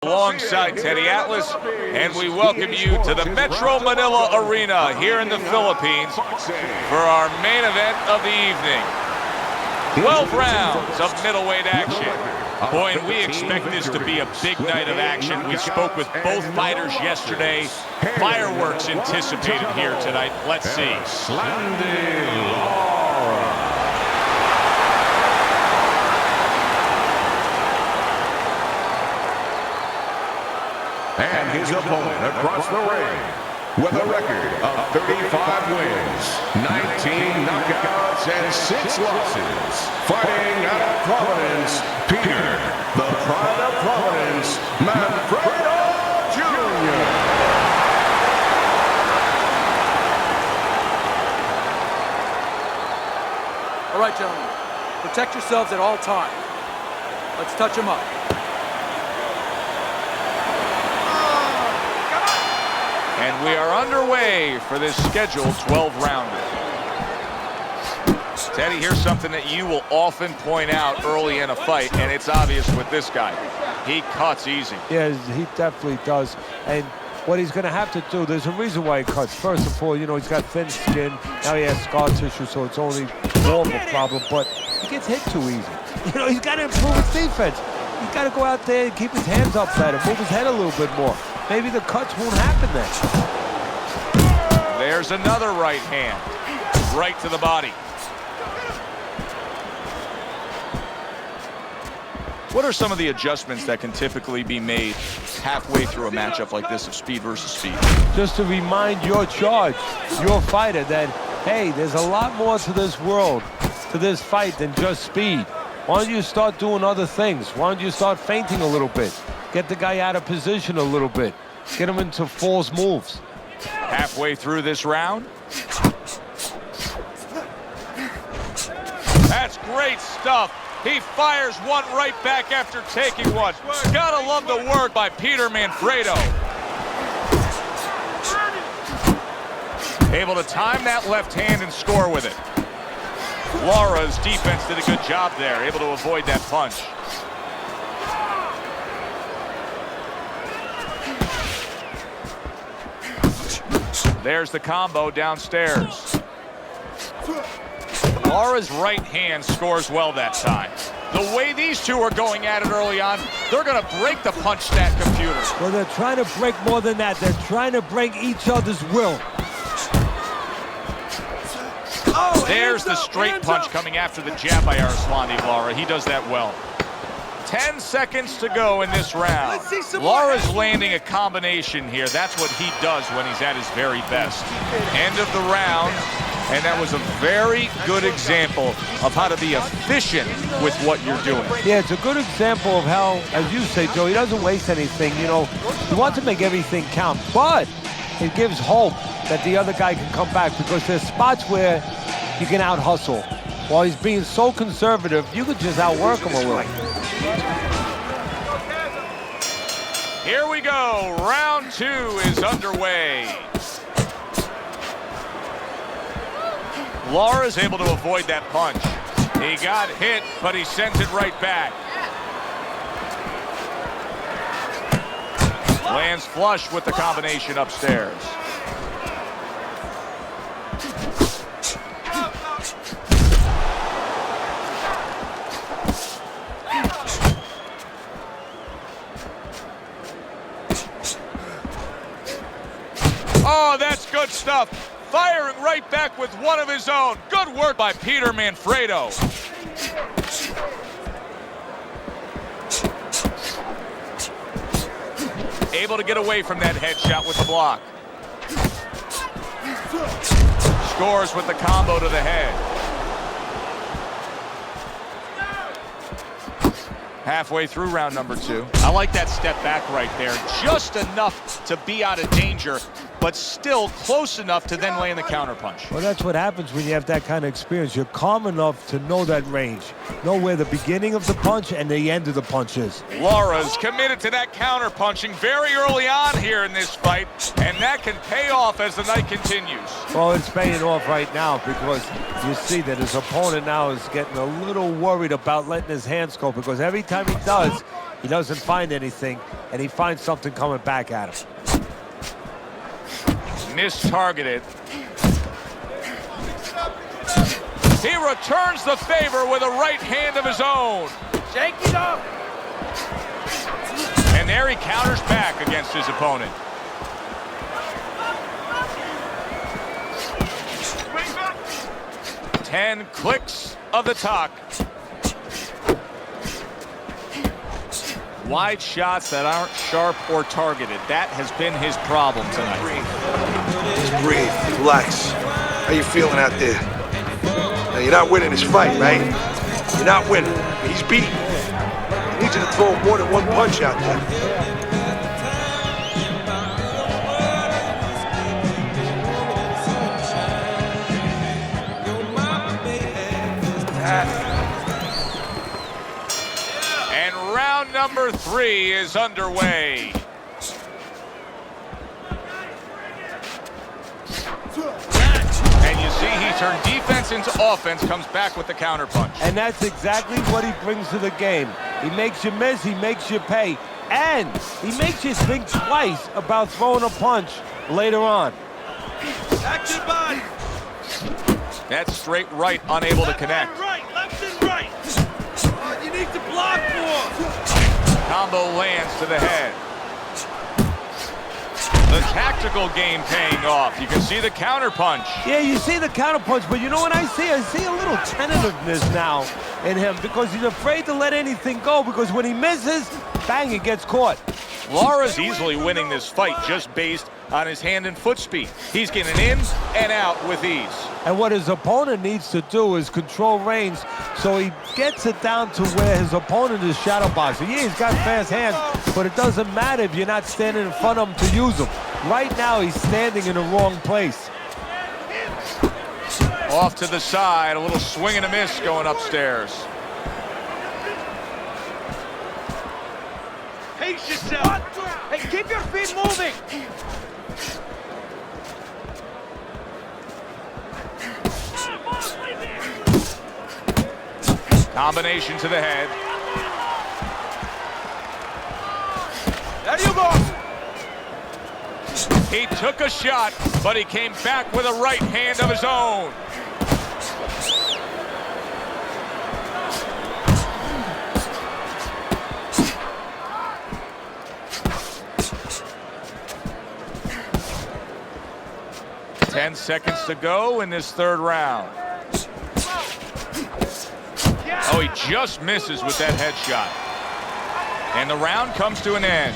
Alongside Teddy Atlas, and we welcome you to the Metro Manila Arena here in the Philippines for our main event of the evening. 12 rounds of middleweight action. Boy, and we expect this to be a big night of action. We spoke with both fighters yesterday. Fireworks anticipated here tonight. Let's see. Erislandy, Lara. And his opponent across the ring, with a record of 35 wins, 19 knockouts, and 6 losses. Fighting out of Providence, Peter, the Pride of Providence, Manfredo Jr. All right, gentlemen, protect yourselves at all times. Let's touch them up. And we are underway for this scheduled 12-rounder. Teddy, here's something that you will often point out early in a fight, and it's obvious with this guy. He cuts easy. Yeah, he definitely does. And what he's going to have to do, there's a reason why he cuts. First of all, you know, he's got thin skin. Now he has scar tissue, so it's only more of a problem. But he gets hit too easy. You know, he's got to improve his defense. He's got to go out there and keep his hands up better, move his head a little bit more. Maybe the cuts won't happen then. There's another right hand. Right to the body. What are some of the adjustments that can typically be made halfway through a matchup like this of speed versus speed? Just to remind your charge, your fighter, that, hey, there's a lot more to this world, to this fight than just speed. Why don't you start doing other things? Why don't you start feinting a little bit? Get the guy out of position a little bit. Get him into false moves. Halfway through this round. That's great stuff. He fires one right back after taking one. Gotta love the work by Peter Manfredo. Able to time that left hand and score with it. Lara's defense did a good job there, able to avoid that punch. There's the combo downstairs. Lara's right hand scores well that time. The way these two are going at it early on, they're going to break the punch stat computer. Well, they're trying to break more than that. They're trying to break each other's will. There's the straight punch coming after the jab by Erislandy, Lara. He does that well. 10 seconds to go in this round. Lara's landing a combination here. That's what he does when he's at his very best. End of the round, and that was a very good example of how to be efficient with what you're doing. Yeah, it's a good example of how, as you say, Joe, he doesn't waste anything. You know, he wants to make everything count, but it gives hope that the other guy can come back, because there's spots where you can out-hustle. While he's being so conservative, you could just outwork him a little. Here we go. Round 2 is underway. Lara's able to avoid that punch. He got hit, but he sends it right back. Lands flush with the combination upstairs. Oh, that's good stuff. Firing right back with one of his own. Good work by Peter Manfredo. Able to get away from that headshot with the block. Scores with the combo to the head. Halfway through round number 2. I like that step back right there. Just enough to be out of danger, but still close enough to then land the counterpunch. Well, that's what happens when you have that kind of experience. You're calm enough to know that range, know where the beginning of the punch and the end of the punch is. Lara's committed to that counterpunching very early on here in this fight, and that can pay off as the night continues. Well, it's paying off right now, because you see that his opponent now is getting a little worried about letting his hands go, because every time he does, He doesn't find anything, and he finds something coming back at him. Mistargeted. He returns the favor with a right hand of his own. Shake it up. And there he counters back against his opponent. Ten clicks of the talk. Wide shots that aren't sharp or targeted. That has been his problem tonight. Just breathe, relax. How you feeling out there? Now, you're not winning this fight, right? You're not winning. He's beaten. He needs you to throw more than one punch out there. And round number 3 is underway. And you see he turned defense into offense, comes back with the counterpunch. And that's exactly what he brings to the game. He makes you miss, he makes you pay, and he makes you think twice about throwing a punch later on. Action body. That straight right unable to connect. Left and right. You need to block more. Combo lands to the head. The tactical game paying off. You can see the counterpunch. Yeah, you see the counterpunch, but you know what I see? I see a little tentativeness now in him because he's afraid to let anything go because when he misses, bang, it gets caught. Lara's easily winning this fight just based on his hand and foot speed. He's getting in and out with ease. And what his opponent needs to do is control range so he gets it down to where his opponent is shadow boxing. Yeah, he's got fast hands, but it doesn't matter if you're not standing in front of him to use them. Right now, he's standing in the wrong place. Off to the side, a little swing and a miss going upstairs. Pace yourself. Hey, keep your feet moving. Combination to the head. There you go. He took a shot, but he came back with a right hand of his own. Ten seconds to go in this third round. Oh, he just misses with that headshot. And the round comes to an end.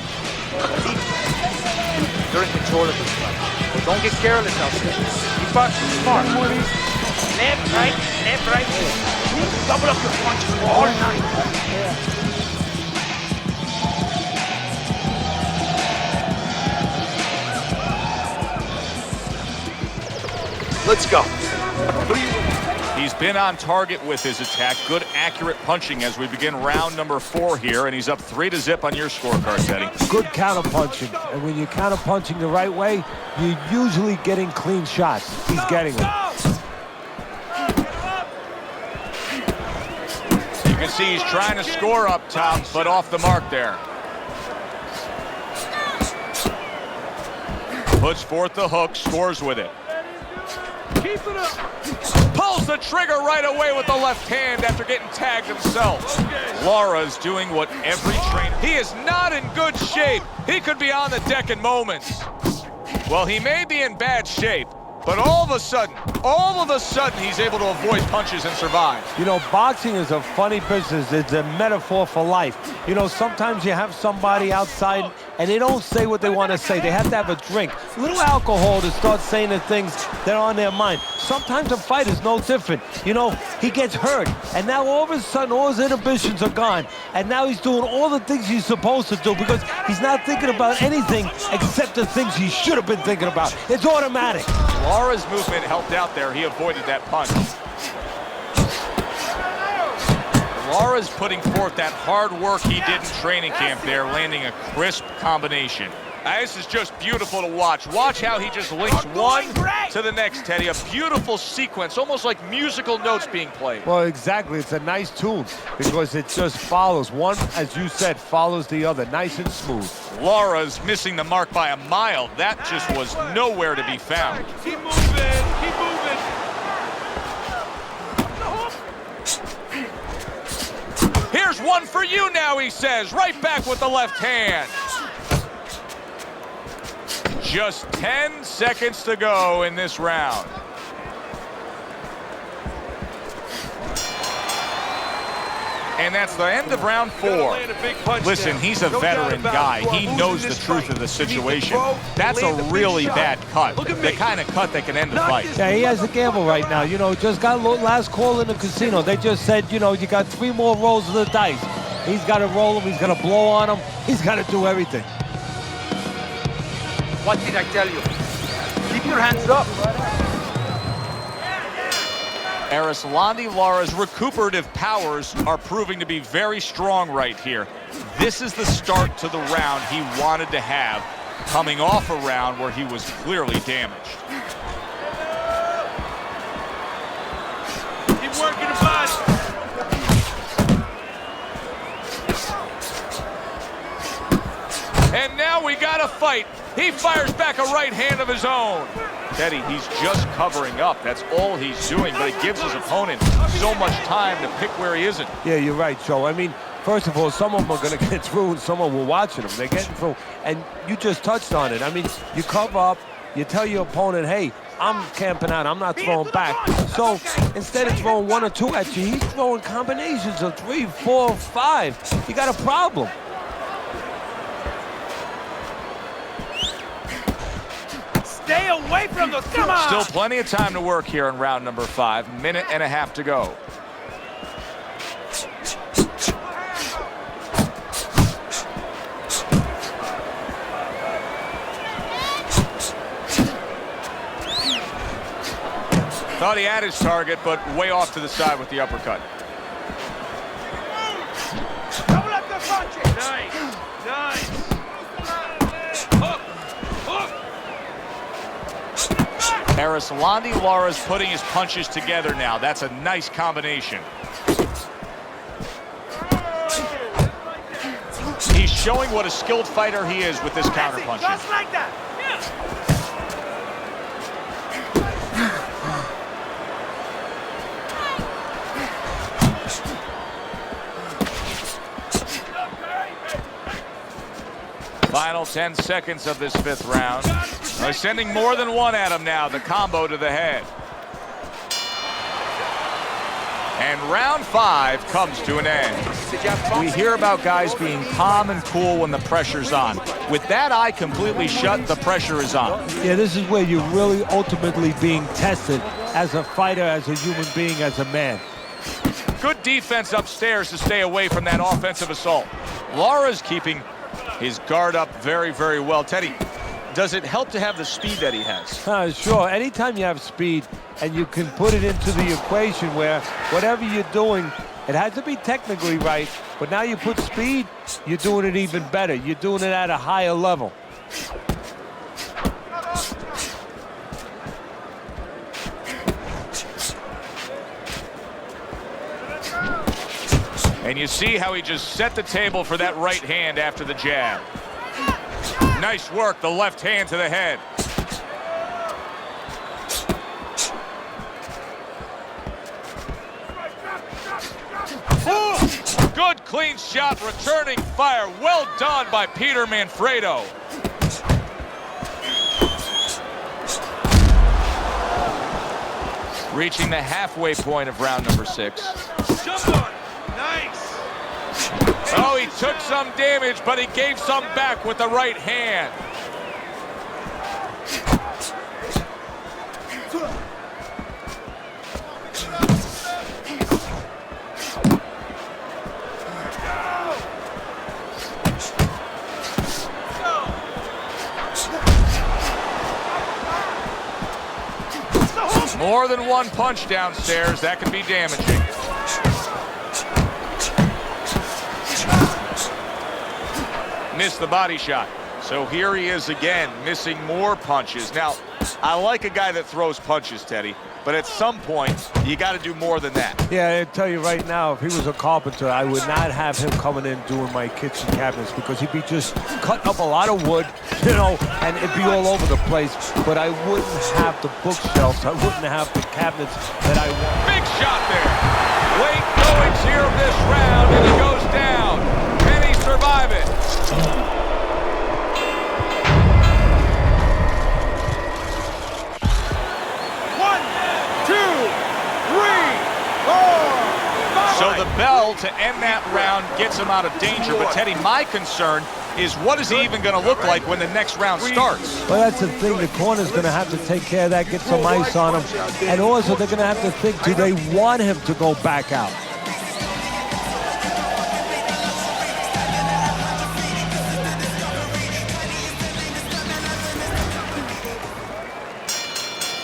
You're in control of this fight. Well, don't get careless out there. Keep boxing smart. Left, right. Double up your punches all night. Let's go. He's been on target with his attack. Good, accurate punching as we begin round number 4 here, and he's up 3-0 on your scorecard, Teddy. Good counter-punching, and when you're counter-punching the right way, you're usually getting clean shots. He's getting them. You can see he's trying to score up top, but off the mark there. Puts forth the hook, scores with it. Keep it up. Pulls the trigger right away with the left hand after getting tagged himself. Lara's doing what every trainer... He is not in good shape. He could be on the deck in moments. Well, he may be in bad shape, but all of a sudden, he's able to avoid punches and survive. You know, boxing is a funny business. It's a metaphor for life. You know, sometimes you have somebody outside and they don't say what they want to say. They have to have a drink, a little alcohol to start saying the things that are on their mind. Sometimes a fight is no different. You know, he gets hurt, and now all of a sudden all his inhibitions are gone, and now he's doing all the things he's supposed to do because he's not thinking about anything except the things he should have been thinking about. It's automatic. Lara's movement helped out there. He avoided that punch. Lara's putting forth that hard work he did in training camp there, landing a crisp combination. This is just beautiful to watch. Watch how he just links one to the next, Teddy. A beautiful sequence, almost like musical notes being played. Well, exactly. It's a nice tune because it just follows. One, as you said, follows the other. Nice and smooth. Lara's missing the mark by a mile. That just was nowhere to be found. Keep moving, keep moving. Here's one for you now, he says. Right back with the left hand. Just 10 seconds to go in this round. And that's the end of round 4. Listen, he's a veteran guy. He knows the truth of the situation. That's a really bad cut. The kind of cut that can end a fight. Yeah, he has a gamble right now. You know, just got last call in the casino. They just said, you know, you got 3 more rolls of the dice. He's got to roll them. He's got to blow on them. He's got to do everything. What did I tell you? Keep your hands up. Erislandy Lara's recuperative powers are proving to be very strong right here. This is the start to the round he wanted to have, coming off a round where he was clearly damaged. Keep working the bud. And now we got a fight. He fires back a right hand of his own. Teddy, he's just covering up. That's all he's doing, but it gives his opponent so much time to pick where he isn't. Yeah, you're right, Joe. I mean, first of all, some of them are going to get through and some of them are watching them. They're getting through. And you just touched on it. I mean, you cover up, you tell your opponent, hey, I'm camping out, I'm not throwing back. So instead of throwing 1 or 2 at you, he's throwing combinations of 3, 4, 5. You got a problem. Stay away from those. Come on. Still plenty of time to work here in round number 5. Minute and a half to go. Thought he had his target, but way off to the side with the uppercut. Double up the punches. Nice. Nice. Hook. Hook. Erislandy Lara's putting his punches together now. That's a nice combination. He's showing what a skilled fighter he is with this counterpunching. Just like that. Final 10 seconds of this 5th round. They're sending more than one at him now. The combo to the head. And round 5 comes to an end. We hear about guys being calm and cool when the pressure's on. With that eye completely shut, the pressure is on. Yeah, this is where you're really ultimately being tested as a fighter, as a human being, as a man. Good defense upstairs to stay away from that offensive assault. Lara's keeping his guard up very, very well. Teddy, does it help to have the speed that he has? Sure. Anytime you have speed and you can put it into the equation where whatever you're doing, it has to be technically right, but now you put speed, you're doing it even better. You're doing it at a higher level. And you see how he just set the table for that right hand after the jab. Nice work, the left hand to the head. Good clean shot, returning fire. Well done by Peter Manfredo. Reaching the halfway point of round number 6. Jump on. Nice. Oh, he took some damage, but he gave some back with the right hand. More than one punch downstairs, that can be damaging. Missed the body shot. So here he is again, missing more punches. Now, I like a guy that throws punches, Teddy, but at some point, you got to do more than that. Yeah, I tell you right now, if he was a carpenter, I would not have him coming in doing my kitchen cabinets because he'd be just cutting up a lot of wood, you know, and it'd be all over the place. But I wouldn't have the bookshelves. I wouldn't have the cabinets that I want. Big shot there. Late goings here of this round, and he goes down. Can he survive it? So the bell to end that round gets him out of danger. But, Teddy, my concern is what is he even going to look like when the next round starts? Well, that's the thing. The corner's going to have to take care of that, get some ice on him. And also, they're going to have to think, do they want him to go back out?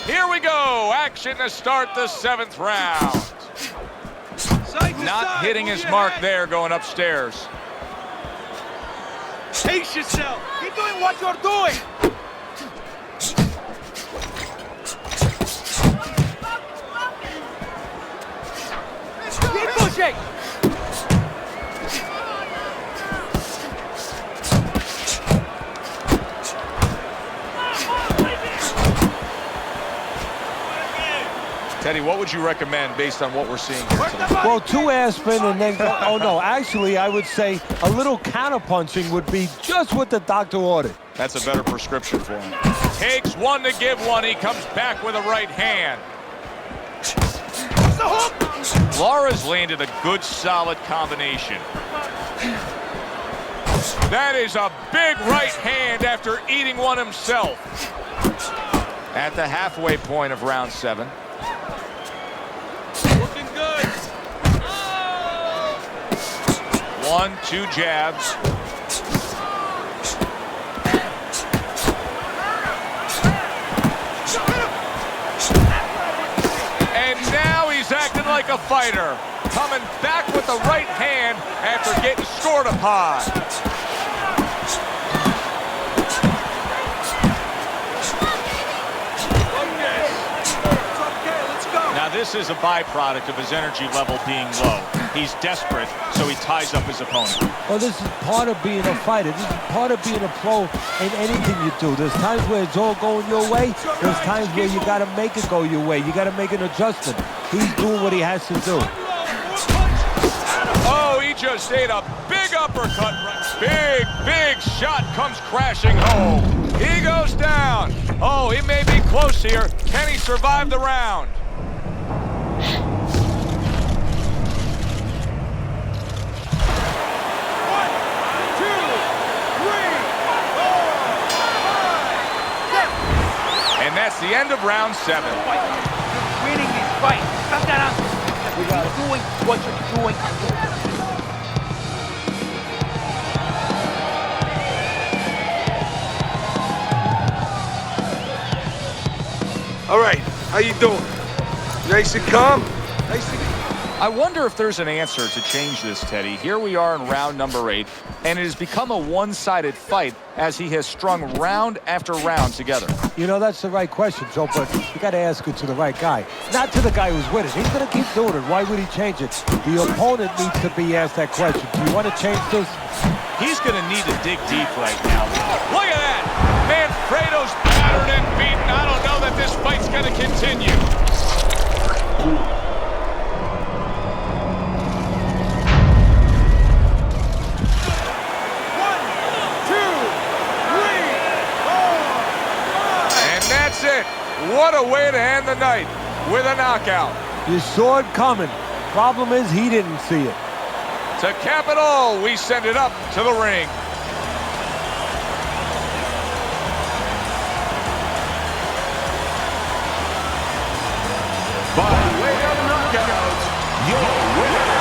Here we go. Action to start the 7th round. Not hitting his mark there going upstairs. Pace yourself. Keep doing what you're doing. Keep pushing. Teddy, what would you recommend based on what we're seeing here tonight? Well, 2 air spin and then go, oh no, actually I would say a little counter punching would be just what the doctor ordered. That's a better prescription for him. Takes one to give one. He comes back with a right hand. Lara's landed a good, solid combination. That is a big right hand after eating one himself. At the halfway point of round 7. Looking good. 1, 2 jabs. And now he's acting like a fighter. Coming back with the right hand after getting scored upon. This is a byproduct of his energy level being low. He's desperate, so he ties up his opponent. Well, this is part of being a fighter. This is part of being a pro in anything you do. There's times where it's all going your way. There's times where you got to make it go your way. You got to make an adjustment. He's doing what he has to do. Oh, he just ate a big uppercut. Big shot comes crashing home. He goes down. Oh, he may be close here. Can he survive the round? And that's the end of round 7. Winning this fight. You're doing what you're doing. All right, how you doing? Nice and calm? I wonder if there's an answer to change this, Teddy. Here we are in round number 8, and it has become a one-sided fight as he has strung round after round together. You know, that's the right question, Joe, but you got to ask it to the right guy. Not to the guy who's with it. He's going to keep doing it. Why would he change it? The opponent needs to be asked that question. Do you want to change this? He's going to need to dig deep right now. Look at that! Manfredo's battered and beaten. I don't know that this fight's going to continue. That's it. What a way to end the night with a knockout. You saw it coming. Problem is, he didn't see it. To cap it all, we send it up to the ring. By way of knockout, your winner,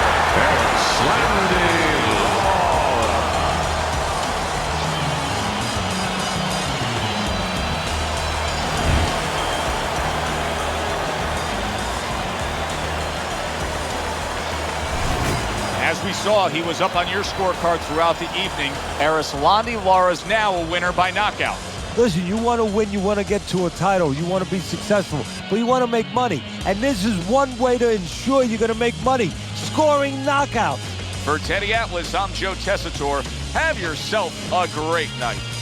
Erislandy. As we saw, he was up on your scorecard throughout the evening. Erislandy Lara's now a winner by knockout. Listen, you want to win, you want to get to a title, you want to be successful, but you want to make money. And this is one way to ensure you're going to make money, scoring knockouts. For Teddy Atlas, I'm Joe Tessitore. Have yourself a great night.